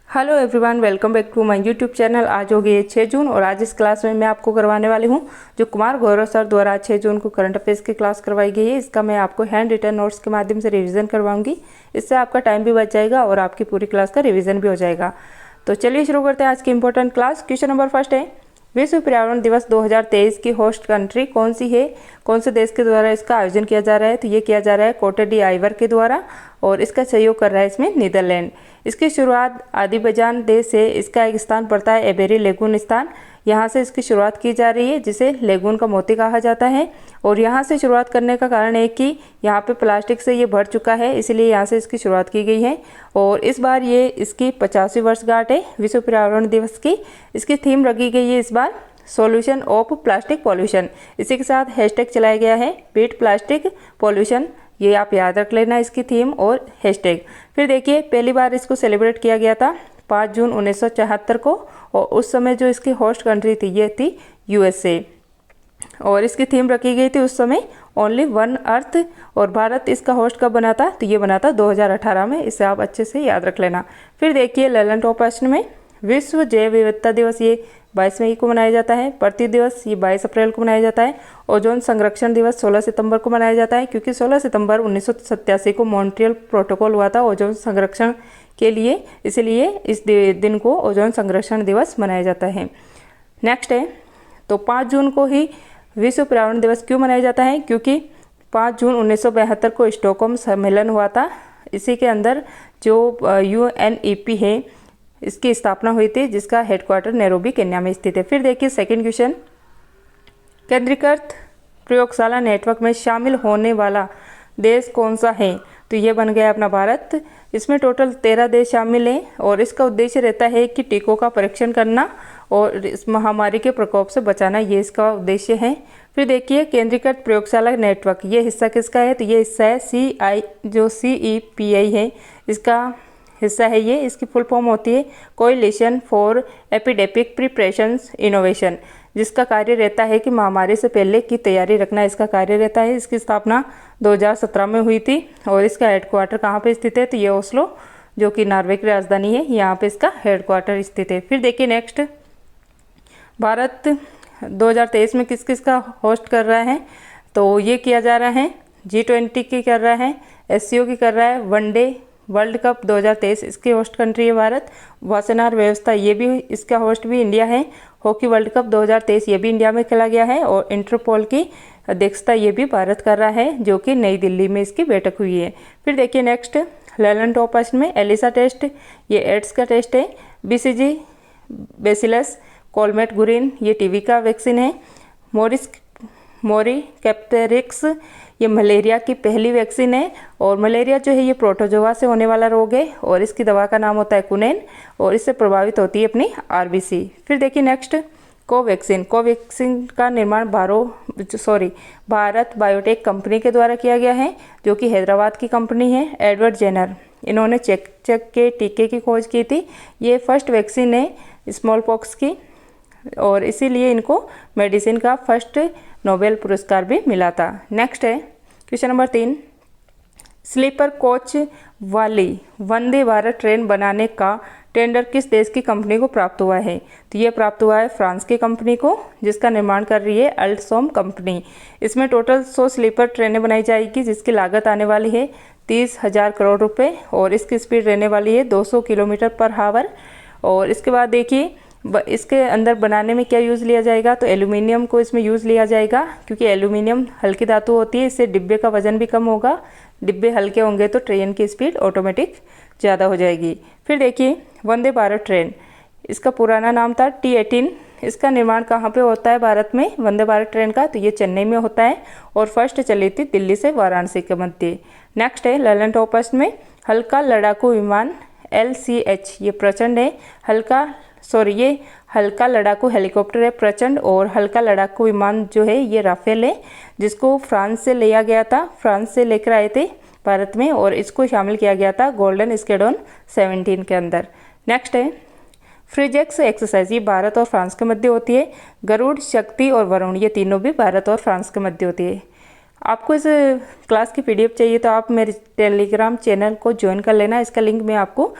Hello everyone, welcome back to my YouTube channel. आज हो गई 6 जून और आज इस क्लास में मैं आपको करवाने वाली हूं जो कुमार गौरव सर द्वारा 6 जून को करंट अफेयर्स की क्लास करवाई गई है। इसका मैं आपको हैंड रिटन नोट्स के माध्यम से रिवीजन करवाऊंगी। इससे आपका टाइम भी बच जाएगा और आपकी पूरी क्लास का रिवीजन भी हो जाएगा। तो चलिए शुरू करते हैं आज की important class. Question number first है, विश्व पर्यावरण दिवस 2023 की होस्ट कंट्री कौन सी है? कौन से देश के द्वारा इसका आयोजन किया जा रहा है? तो ये किया जा रहा है कोटे डी आइवर के द्वारा और इसका सहयोग कर रहा है इसमें नीदरलैंड। इसकी शुरुआत अज़रबैजान देश से, इसका एक स्थान पड़ता है एबेरी लेगून स्थान। यहाँ से इसकी शुरुआत की जा रही है जिसे लेगून का मोती कहा जाता है। और यहाँ से शुरुआत करने का कारण है कि यहाँ पे प्लास्टिक से ये भर चुका है, इसलिए यहाँ से इसकी शुरुआत की गई है। और इस बार ये इसकी 50वीं वर्षगांठ है विश्व पर्यावरण दिवस की। इसकी थीम रखी गई है इस बार सॉल्यूशन ऑफ प्लास्टिक पॉल्यूशन। इसी के साथ हैशटैग चलाया गया है बीट प्लास्टिक पॉल्यूशन। ये आप याद रख लेना इसकी थीम और हैशटैग। फिर देखिए, पहली बार इसको सेलिब्रेट किया गया था 5 जून 1974 को और उस समय जो इसकी होस्ट कंट्री थी ये थी यूएसए। और इसकी थीम रखी गई थी उस समय ओनली वन अर्थ। और भारत इसका होस्ट कब बना था? तो ये बना था 2018 में। इसे आप अच्छे से याद रख लेना। फिर देखिए ललन टॉप प्रश्न में, विश्व जैव विविधता दिवस ये 22 मई को मनाया जाता है। पृथ्वी दिवस ये 22 अप्रैल को मनाया जाता है। ओजोन संरक्षण दिवस 16 सितंबर को मनाया जाता है क्योंकि 16 सितंबर 1987 को मॉन्ट्रियल प्रोटोकॉल हुआ था ओजोन संरक्षण के लिए, इसलिए इस दिन को ओजोन संरक्षण दिवस मनाया जाता है। नेक्स्ट है, तो 5 जून को ही विश्व पर्यावरण दिवस क्यों मनाया जाता है? क्योंकि 5 जून 1972 को स्टॉकहोम सम्मेलन हुआ था। इसी के अंदर जो UNEP है इसकी स्थापना हुई थी जिसका हेडक्वार्टर नैरोबी केन्या में स्थित है। फिर देखिए सेकंड क्वेश्चन, केंद्रीकृत प्रयोगशाला नेटवर्क में शामिल होने वाला देश कौन सा है? तो ये बन गया अपना भारत। इसमें टोटल 13 देश शामिल हैं और इसका उद्देश्य रहता है कि टीकों का परीक्षण करना और इस महामारी के प्रकोप से बचाना, ये इसका उद्देश्य है। फिर देखिए केंद्रीकृत प्रयोगशाला नेटवर्क, ये हिस्सा किसका है? तो ये हिस्सा है CEPI है, इसका हिस्सा है ये। इसकी फुल फॉर्म होती है coalition for epidemic preparations innovation, जिसका कार्य रहता है कि महामारी से पहले की तैयारी रखना, इसका कार्य रहता है। इसकी स्थापना 2017 में हुई थी और इसका हेडक्वार्टर कहाँ पे स्थित है? तो ये ओस्लो, जो कि नॉर्वे की राजधानी है, यहाँ पे इसका हेडक्वार्टर स्थित है। फिर देखिए नेक्स्ट, भारत 2023 में किस किस का होस्ट कर रहा है? तो ये किया जा रहा है G20 की कर रहा है, SCO की कर रहा है, वनडे वर्ल्ड कप 2023 इसकी होस्ट कंट्री है भारत। वासेनार व्यवस्था ये भी इसका होस्ट भी इंडिया है। हॉकी वर्ल्ड कप 2023 ये भी इंडिया में खेला गया है और इंटरपोल की अध्यक्षता ये भी भारत कर रहा है, जो कि नई दिल्ली में इसकी बैठक हुई है। फिर देखिए नेक्स्ट, ललन टॉप प्रश्न में एलिसा टेस्ट, ये एड्स का टेस्ट है। BCG बेसिलस कोलमेट-गुरिन ये टीबी का वैक्सीन है। मोरीकैप्टेरिक्स ये मलेरिया की पहली वैक्सीन है। और मलेरिया जो है ये प्रोटोजोआ से होने वाला रोग है और इसकी दवा का नाम होता है कुनेन और इससे प्रभावित होती है अपनी RBC। फिर देखिए नेक्स्ट, कोवैक्सीन का निर्माण भारत बायोटेक कंपनी के द्वारा किया गया है, जो कि हैदराबाद की कंपनी है। एडवर्ड जेनर इन्होंने चेक के टीके की खोज की थी। ये फर्स्ट वैक्सीन है स्मॉल पॉक्स की और इसीलिए इनको मेडिसिन का फर्स्ट नोबेल पुरस्कार भी मिला था। नेक्स्ट है क्वेश्चन नंबर 3, स्लीपर कोच वाली वंदे भारत ट्रेन बनाने का टेंडर किस देश की कंपनी को प्राप्त हुआ है? तो ये प्राप्त हुआ है फ्रांस की कंपनी को, जिसका निर्माण कर रही है अल्टसोम कंपनी। इसमें टोटल 100 स्लीपर ट्रेनें बनाई जाएगी जिसकी लागत आने वाली है 30,000 करोड़ रुपए और इसकी स्पीड रहने वाली है 200 किलोमीटर पर हावर। और इसके बाद देखिए इसके अंदर बनाने में क्या यूज़ लिया जाएगा? तो एल्यूमिनियम को इसमें यूज़ लिया जाएगा क्योंकि एल्यूमिनियम हल्की धातु होती है, इससे डिब्बे का वजन भी कम होगा। डिब्बे हल्के होंगे तो ट्रेन की स्पीड ऑटोमेटिक ज़्यादा हो जाएगी। फिर देखिए वंदे भारत ट्रेन, इसका पुराना नाम था T18। इसका निर्माण कहाँ पे होता है भारत में वंदे भारत ट्रेन का? तो ये चेन्नई में होता है और फर्स्ट चली थी दिल्ली से वाराणसी के मध्य। नेक्स्ट है ललन टॉप प्रश्न में, हल्का लड़ाकू विमान LCH ये प्रचंड है। ये हल्का लड़ाकू हेलीकॉप्टर है प्रचंड और हल्का लड़ाकू विमान जो है ये राफेल है, जिसको फ्रांस से लिया गया था, फ्रांस से लेकर आए थे भारत में और इसको शामिल किया गया था गोल्डन स्क्वाड्रन 17 के अंदर। नेक्स्ट है फ्रिजेक्स एक्सरसाइज, ये भारत और फ्रांस के मध्य होती है। गरुड़, शक्ति और वरुण ये तीनों भी भारत और फ्रांस के मध्य होती है। आपको इस क्लास की PDF चाहिए तो आप मेरे टेलीग्राम चैनल को ज्वाइन कर लेना। इसका लिंक मैं आपको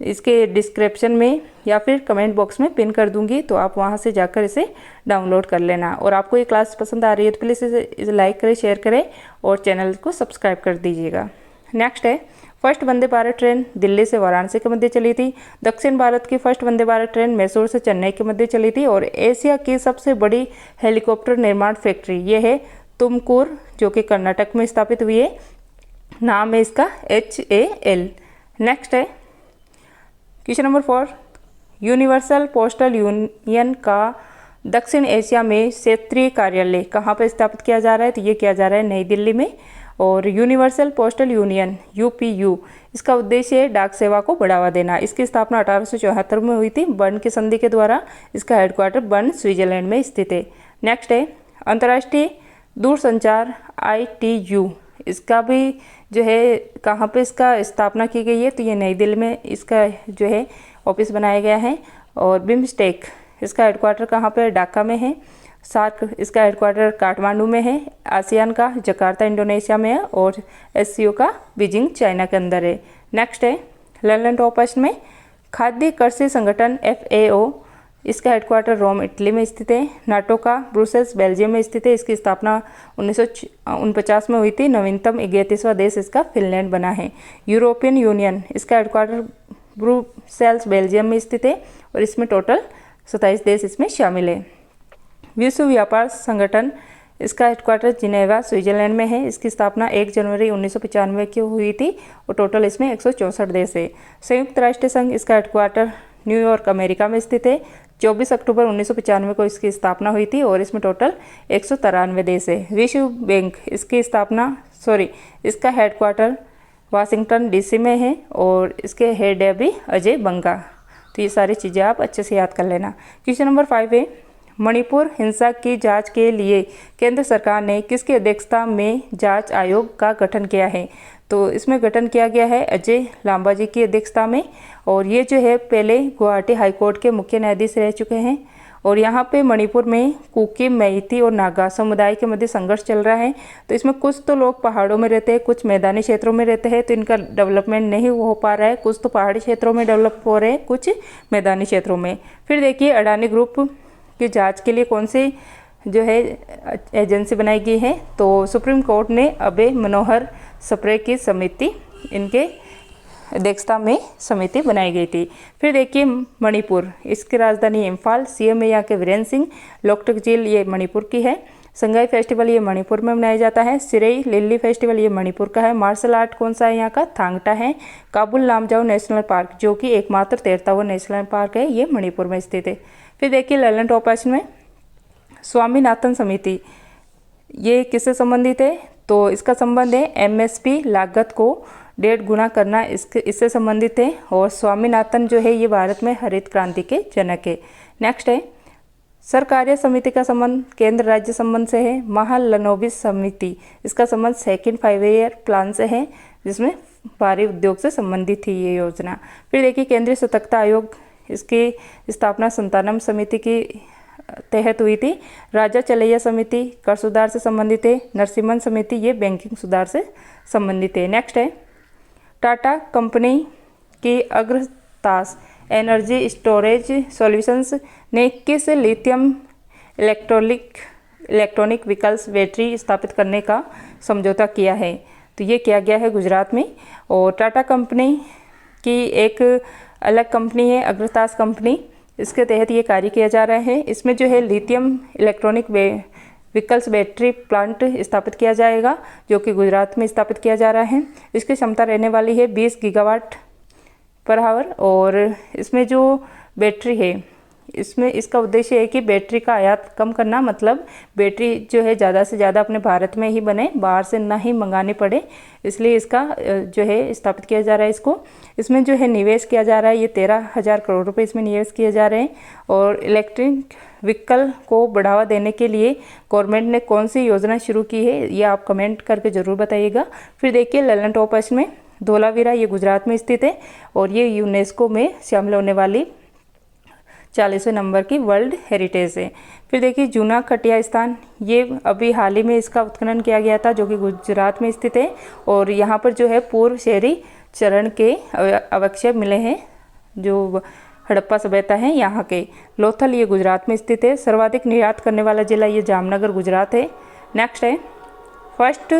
इसके डिस्क्रिप्शन में या फिर कमेंट बॉक्स में पिन कर दूंगी, तो आप वहां से जाकर इसे डाउनलोड कर लेना। और आपको ये क्लास पसंद आ रही है तो प्लीज़ इसे लाइक करें, शेयर करें और चैनल को सब्सक्राइब कर दीजिएगा। नेक्स्ट है, फर्स्ट वंदे भारत ट्रेन दिल्ली से वाराणसी के मध्य चली थी। दक्षिण भारत की फर्स्ट वंदे भारत ट्रेन मैसूर से चेन्नई के मध्य चली थी। और एशिया की सबसे बड़ी हेलीकॉप्टर निर्माण फैक्ट्री ये है तुमकुर, जो कि कर्नाटक में स्थापित हुई है। नाम है इसका HAL। नेक्स्ट है question number 4, universal postal union का दक्षिण एशिया में क्षेत्रीय कार्यालय कहाँ पर स्थापित किया जा रहा है? तो ये किया जा रहा है नई दिल्ली में। और यूनिवर्सल पोस्टल यूनियन UPU, इसका उद्देश्य है डाक सेवा को बढ़ावा देना। इसकी स्थापना 1874 में हुई थी बर्न की संधि के द्वारा। इसका हेडक्वार्टर बर्न स्विट्जरलैंड में स्थित है। नेक्स्ट है अंतर्राष्ट्रीय दूरसंचार ITU, इसका भी जो है कहाँ पे इसका स्थापना की गई है? तो ये नई दिल्ली में इसका जो है ऑफिस बनाया गया है। और बिम्स्टेक, इसका हेडक्वार्टर कहाँ पे? ढाका में है। सार्क, इसका हेडक्वार्टर काठमांडू में है। आसियान का जकार्ता इंडोनेशिया में है। और SCO का बीजिंग चाइना के अंदर है। नेक्स्ट है लंदन टॉपर्स में खाद्य कृषि संगठन FAO, इसका हेडक्वार्टर रोम इटली में स्थित है। नाटो का ब्रुसेल्स बेल्जियम में स्थित है। इसकी स्थापना 1949 में हुई थी। नवीनतम 31वां देश इसका फिनलैंड बना है। यूरोपियन यूनियन, इसका हेडक्वार्टर ब्रुसेल्स बेल्जियम में स्थित है। और इसमें टोटल 27 देश इसमें शामिल है। विश्व व्यापार संगठन, इसका हेडक्वार्टर जिनेवा स्विट्जरलैंड में है। इसकी स्थापना 1 जनवरी 1995 की हुई थी। और टोटल इसमें 164 देश है। संयुक्त राष्ट्र संघ, इसका हेडक्वार्टर न्यूयॉर्क अमेरिका में स्थित है। 24 अक्टूबर 1995 को इसकी स्थापना हुई थी। और इसमें टोटल 193 देश है। विश्व बैंक, इसका हेडक्वार्टर वाशिंगटन DC में है। और इसके हेड है अभी अजय बंगा। तो ये सारी चीज़ें आप अच्छे से याद कर लेना। क्वेश्चन नंबर 5 है, मणिपुर हिंसा की जांच के लिए केंद्र सरकार ने किसकी अध्यक्षता में जांच आयोग का गठन किया है? तो इसमें गठन किया गया है अजय लांबा जी की अध्यक्षता में। और ये जो है पहले गुवाहाटी हाईकोर्ट के मुख्य न्यायाधीश रह चुके हैं। और यहाँ पे मणिपुर में कुकी, मैती और नागा समुदाय के मध्य संघर्ष चल रहा है। तो इसमें कुछ तो लोग पहाड़ों में रहते हैं, कुछ मैदानी क्षेत्रों में रहते हैं, तो इनका डेवलपमेंट नहीं हो पा रहा है। कुछ तो पहाड़ी क्षेत्रों में डेवलप हो रहे हैं, कुछ मैदानी क्षेत्रों में। फिर देखिए अडानी ग्रुप की जांच के लिए कौन सी जो है एजेंसी बनाई गई है? तो सुप्रीम कोर्ट ने अभय मनोहर सप्रे की समिति, इनके अध्यक्षता में समिति बनाई गई थी। फिर देखिए मणिपुर, इसकी राजधानी इम्फाल। CM है यहाँ के वीरेंद्र सिंह। लोकटक झील ये मणिपुर की है। संगाई फेस्टिवल ये मणिपुर में मनाया जाता है। सिरई लिली फेस्टिवल ये मणिपुर का है। मार्शल आर्ट कौन सा है यहाँ का? थांगटा है। काबुल लामजाओ नेशनल पार्क, जो कि एकमात्र तैरता हुआ नेशनल पार्क है, ये मणिपुर में स्थित है। फिर देखिए ललन टॉपर्स में स्वामीनाथन समिति, ये किससे संबंधित है? तो इसका संबंध है MSP लागत को 1.5 गुना करना, इससे संबंधित है। और स्वामीनाथन जो है ये भारत में हरित क्रांति के जनक है। नेक्स्ट है सरकार्य समिति का संबंध केंद्र राज्य संबंध से है। महालनोबिस समिति, इसका संबंध सेकंड 5 ईयर प्लान से है, जिसमें भारी उद्योग से संबंधित थी ये योजना। फिर देखिए केंद्रीय सतर्कता आयोग, इसकी स्थापना संतानम समिति की तहत हुई थी। राजा चलैया समिति कर सुधार से संबंधित है। नरसिम्हन समिति ये बैंकिंग सुधार से संबंधित है। नेक्स्ट है टाटा कंपनी की अग्रतास एनर्जी स्टोरेज सॉल्यूशंस ने किस लिथियम इलेक्ट्रॉनिक व्हीकल्स बैटरी स्थापित करने का समझौता किया है? तो ये किया गया है गुजरात में। और टाटा कंपनी की एक अलग कंपनी है अग्रतास कंपनी, इसके तहत ये कार्य किया जा रहा है। इसमें जो है lithium electronic vehicles battery plant स्थापित किया जाएगा, जो कि गुजरात में स्थापित किया जा रहा है। इसकी क्षमता रहने वाली है 20 गीगावाट पर आवर। और इसमें जो बैटरी है, इसमें इसका उद्देश्य है कि बैटरी का आयात कम करना, मतलब बैटरी जो है ज़्यादा से ज़्यादा अपने भारत में ही बने, बाहर से ना ही मंगानी पड़े, इसलिए इसका जो है स्थापित किया जा रहा है इसको। इसमें जो है निवेश किया जा रहा है, ये 13,000 करोड़ रुपए इसमें निवेश किए जा रहे हैं। और इलेक्ट्रिक व्हीकल को बढ़ावा देने के लिए गवर्नमेंट ने कौन सी योजना शुरू की है, ये आप कमेंट करके ज़रूर बताइएगा। फिर देखिए ललन टॉपर्स में धोलावीरा, ये गुजरात में स्थित है और ये यूनेस्को में शामिल होने वाली 40वें नंबर की वर्ल्ड हेरिटेज है। फिर देखिए जूना खटिया स्थान, ये अभी हाल ही में इसका उत्खनन किया गया था, जो कि गुजरात में स्थित है। और यहाँ पर जो है पूर्व शहरी चरण के अवक्षेप मिले हैं जो हड़प्पा सभ्यता है यहाँ के। लोथल ये गुजरात में स्थित है। सर्वाधिक निर्यात करने वाला जिला ये जामनगर गुजरात है। नेक्स्ट है फर्स्ट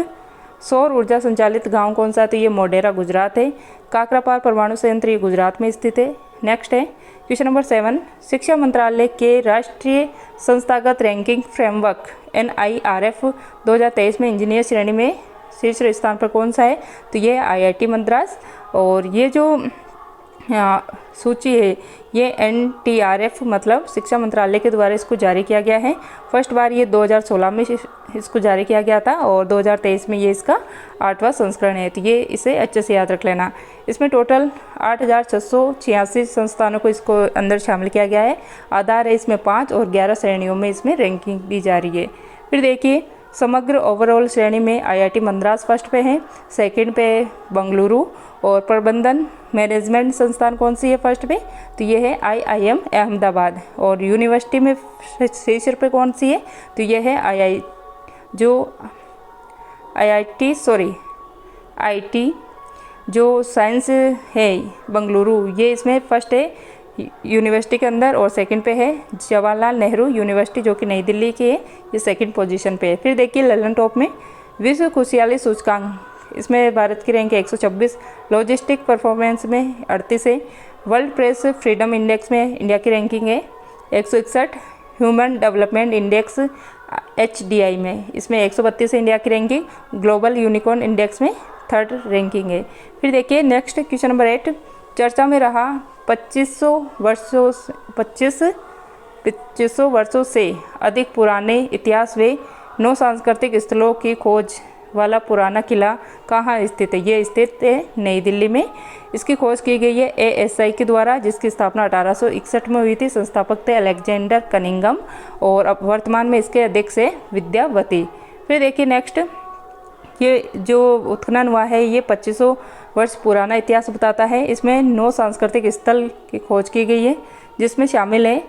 सौर ऊर्जा संचालित गांव कौन सा है, तो ये मोढेरा गुजरात है। काकरापार परमाणु संयंत्र ये गुजरात में स्थित है। नेक्स्ट है क्वेश्चन नंबर 7, शिक्षा मंत्रालय के राष्ट्रीय संस्थागत रैंकिंग फ्रेमवर्क NIRF 2023 में इंजीनियर श्रेणी में शीर्ष स्थान पर कौन सा है, तो ये IIT मद्रास। और ये जो सूची है ये NTRF मतलब शिक्षा मंत्रालय के द्वारा इसको जारी किया गया है। फर्स्ट बार ये 2016 में इसको जारी किया गया था और 2023 में ये इसका 8वां संस्करण है। तो ये इसे अच्छे से याद रख लेना। इसमें टोटल 8686 संस्थानों को इसको अंदर शामिल किया गया है। आधार है इसमें 5 और 11 श्रेणियों में इसमें रैंकिंग दी जा रही है। फिर देखिए समग्र ओवरऑल श्रेणी में IIT मद्रास फर्स्ट पे है, सेकंड पे बंगलुरु। और प्रबंधन मैनेजमेंट संस्थान कौन सी है फर्स्ट पे, तो ये है IIM अहमदाबाद। और यूनिवर्सिटी में शीर्ष पे कौन सी है, तो ये है IT जो साइंस है बंगलुरु, ये इसमें फर्स्ट है यूनिवर्सिटी के अंदर। और सेकंड पे है जवाहरलाल नेहरू यूनिवर्सिटी जो कि नई दिल्ली की है, ये सेकंड पोजीशन पे है। फिर देखिए ललन टॉप में विश्व खुशहाली सूचकांक, इसमें भारत की रैंक है 126, लॉजिस्टिक परफॉर्मेंस में 38 है। वर्ल्ड प्रेस फ्रीडम इंडेक्स में इंडिया की रैंकिंग है 161, ह्यूमन डेवलपमेंट इंडेक्स HDI में इसमें 132 है इंडिया की रैंकिंग। ग्लोबल यूनिकॉर्न इंडेक्स में 3rd रैंकिंग है। फिर देखिए नेक्स्ट क्वेश्चन नंबर 8, चर्चा में रहा 2500 वर्षों से अधिक पुराने इतिहास व 9 सांस्कृतिक स्थलों की खोज वाला पुराना किला कहाँ स्थित है, ये स्थित है नई दिल्ली में। इसकी खोज की गई है ASI के द्वारा, जिसकी स्थापना 1861 में हुई थी। संस्थापक थे अलेक्जेंडर कनिंगम और अब वर्तमान में इसके अध्यक्ष है विद्यावती। फिर देखिए नेक्स्ट, ये जो उत्खनन हुआ है ये 2500 वर्ष पुराना इतिहास बताता है। इसमें 9 सांस्कृतिक स्थल की खोज की गई है, जिसमें शामिल है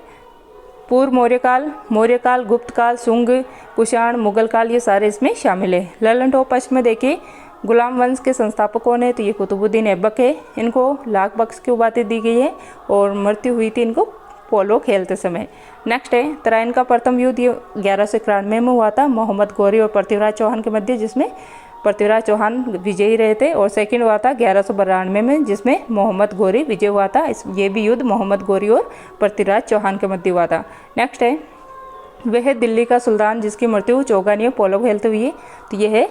पूर्व मौर्यकाल, गुप्त काल, शुंग, कुषाण, मुगल काल, ये सारे इसमें शामिल है। ललन टॉप पश्चिम में देखिए गुलाम वंश के संस्थापक कौन है, तो ये कुतुबुद्दीन ऐबक है। इनको लाख बख्श की उपाधि दी गई है और मृत्यु हुई थी इनको पोलो खेलते समय। नेक्स्ट है तराइन का प्रथम युद्ध, ये 1191 में हुआ था मोहम्मद गौरी और पृथ्वीराज चौहान के मध्य, जिसमें पृथ्वीराज चौहान विजयी रहे थे। और सेकंड हुआ था 1192 में, जिसमें मोहम्मद गौरी विजय हुआ था। ये भी युद्ध मोहम्मद गौरी और पृथ्वीराज चौहान के मध्य हुआ था। नेक्स्ट है वह दिल्ली का सुल्तान जिसकी मृत्यु चौगानियों पोलो खेलते हुई, तो ये है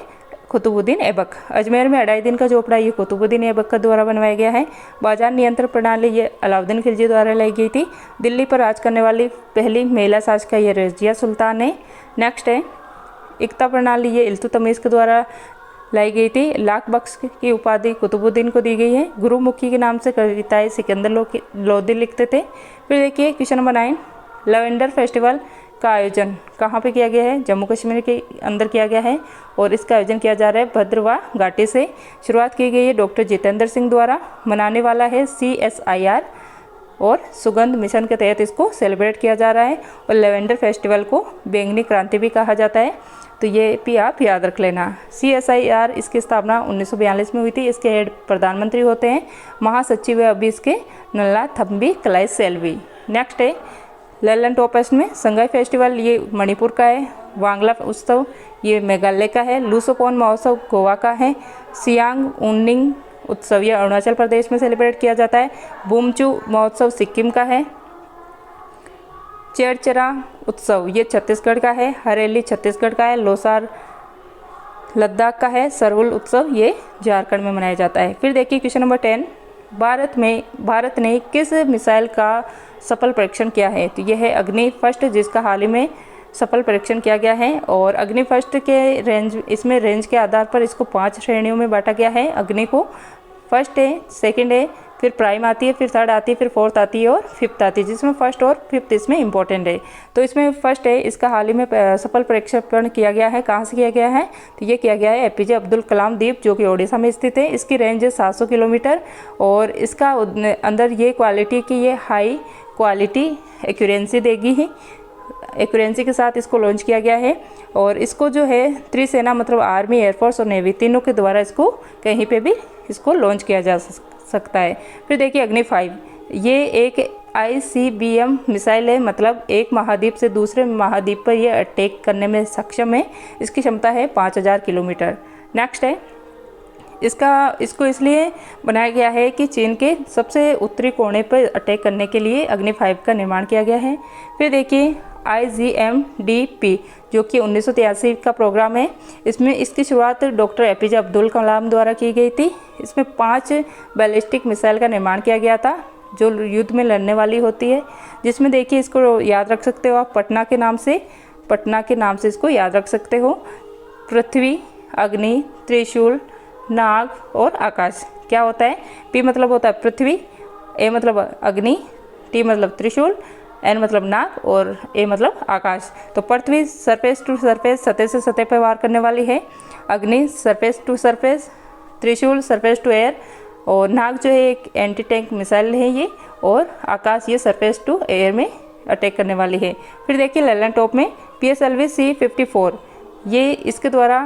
कुतुबुद्दीन ऐबक। अजमेर में 2.5 दिन का झोपड़ा ये कुतुबुद्दीन ऐबक का द्वारा बनवाया गया है। बाजार नियंत्रण प्रणाली ये अलाउद्दीन खिलजी द्वारा लाई गई थी। दिल्ली पर राज करने वाली पहली महिला शासिका ये रजिया सुल्तान है। नेक्स्ट है एकता प्रणाली, ये इल्तुतमिश के द्वारा लाई गई थी। लाख बख्श की उपाधि कुतुबुद्दीन को दी गई है। गुरुमुखी के नाम से कविताएं सिकंदर लोदी लिखते थे। फिर देखिए क्वेश्चन नंबर 9, लवेंडर फेस्टिवल का आयोजन कहाँ पे किया गया है, जम्मू कश्मीर के अंदर किया गया है। और इसका आयोजन किया जा रहा है भद्रवाह घाटी से। शुरुआत की गई है डॉक्टर जितेंद्र सिंह द्वारा। मनाने वाला है CSIR और सुगंध मिशन के तहत इसको सेलिब्रेट किया जा रहा है। और लेवेंडर फेस्टिवल को बैंगनी क्रांति भी कहा जाता है, तो ये भी आप याद रख लेना। CSIR इसकी स्थापना 1942 में हुई थी। इसके हेड प्रधानमंत्री होते हैं। महासचिव है अभी इसके नल्ला थम्बी कलाई सेल्वी। नेक्स्ट है ललन टॉपस्ट में संगाई फेस्टिवल, ये मणिपुर का है। वांगला उत्सव ये मेघालय का है। लूसोकॉन महोत्सव गोवा का है। सियांग उनिंग उत्सव ये अरुणाचल प्रदेश में सेलिब्रेट किया जाता है। बुमचू महोत्सव सिक्किम का है। चेरचेरा उत्सव ये छत्तीसगढ़ का है। हरेली छत्तीसगढ़ का है। लोसार लद्दाख का है। सरहुल उत्सव ये झारखंड में मनाया जाता है। फिर देखिए क्वेश्चन नंबर 10, भारत ने किस मिसाइल का सफल परीक्षण किया है, तो यह है अग्नि फर्स्ट, जिसका हाल ही में सफल परीक्षण किया गया है। और अग्नि फर्स्ट के इसमें रेंज के आधार पर इसको 5 श्रेणियों में बांटा गया है। अग्नि को फर्स्ट है, सेकंड है, फिर प्राइम आती है, फिर थर्ड आती है, फिर फोर्थ आती है और फिफ्थ आती है, जिसमें फर्स्ट और फिफ्थ इसमें इंपॉर्टेंट है। तो इसमें फर्स्ट है, इसका हाल ही में सफल प्रक्षेपण किया गया है। कहाँ से किया गया है, तो ये किया गया है APJ अब्दुल कलाम द्वीप, जो कि ओडिशा में स्थित है। इसकी रेंज है 700 किलोमीटर और इसका अंदर ये क्वालिटी की ये हाई क्वालिटी एक्यूरेंसी देगी ही। एक्यूरेंसी के साथ इसको लॉन्च किया गया है। और इसको जो है त्रिसेना मतलब आर्मी, एयरफोर्स और नेवी तीनों के द्वारा इसको कहीं पे भी इसको लॉन्च किया जा सकता है। फिर देखिए अग्नि 5, ये एक ICBM मिसाइल है, मतलब एक महाद्वीप से दूसरे महाद्वीप पर यह अटैक करने में सक्षम है। इसकी क्षमता है 5000 किलोमीटर। नेक्स्ट है, इसको इसलिए बनाया गया है कि चीन के सबसे उत्तरी कोने पर अटैक करने के लिए अग्नि 5 का निर्माण किया गया है। फिर देखिए IGMDP जो कि 1983 का प्रोग्राम है। इसकी शुरुआत डॉक्टर APJ अब्दुल कलाम द्वारा की गई थी। इसमें 5 बैलिस्टिक मिसाइल का निर्माण किया गया था जो युद्ध में लड़ने वाली होती है, जिसमें देखिए इसको याद रख सकते हो आप पटना के नाम से इसको याद रख सकते हो। पृथ्वी, अग्नि, त्रिशूल, नाग और आकाश। क्या होता है? P मतलब होता है पृथ्वी, A मतलब अग्नि, T मतलब त्रिशूल, N मतलब नाग और A मतलब आकाश। तो पृथ्वी सरफेस टू सरफेस, सतह से सतह पर वार करने वाली है। अग्नि सरफेस टू सरफेस, त्रिशूल सरफेस टू एयर, और नाग जो है एक एंटी टैंक मिसाइल है ये, और आकाश ये सरफेस टू एयर में अटैक करने वाली है। फिर देखिए लैलन टॉप में PSLV C-54, ये इसके द्वारा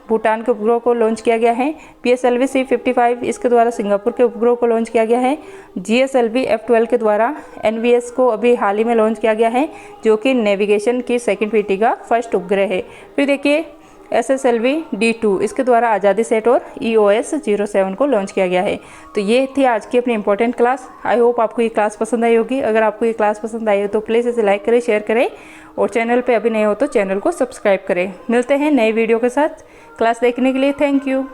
भूटान के उपग्रह को लॉन्च किया गया है। PSLV C-55 इसके द्वारा सिंगापुर के उपग्रह को लॉन्च किया गया है। GSLV F-12 के द्वारा NVS को अभी हाल ही में लॉन्च किया गया है, जो कि नेविगेशन की सेकंड पीढ़ी का फर्स्ट उपग्रह है। फिर देखिए SSLV D2 इसके द्वारा आज़ादी सेट और EOS 07 को लॉन्च किया गया है। तो ये थी आज की अपनी इंपॉर्टेंट क्लास। आई होप आपको ये क्लास पसंद आई होगी। अगर आपको ये क्लास पसंद आई हो तो प्लीज़ इसे लाइक करें, शेयर करें, और चैनल पे अभी नए हो तो चैनल को सब्सक्राइब करें। मिलते हैं नए वीडियो के साथ। क्लास देखने के लिए थैंक यू।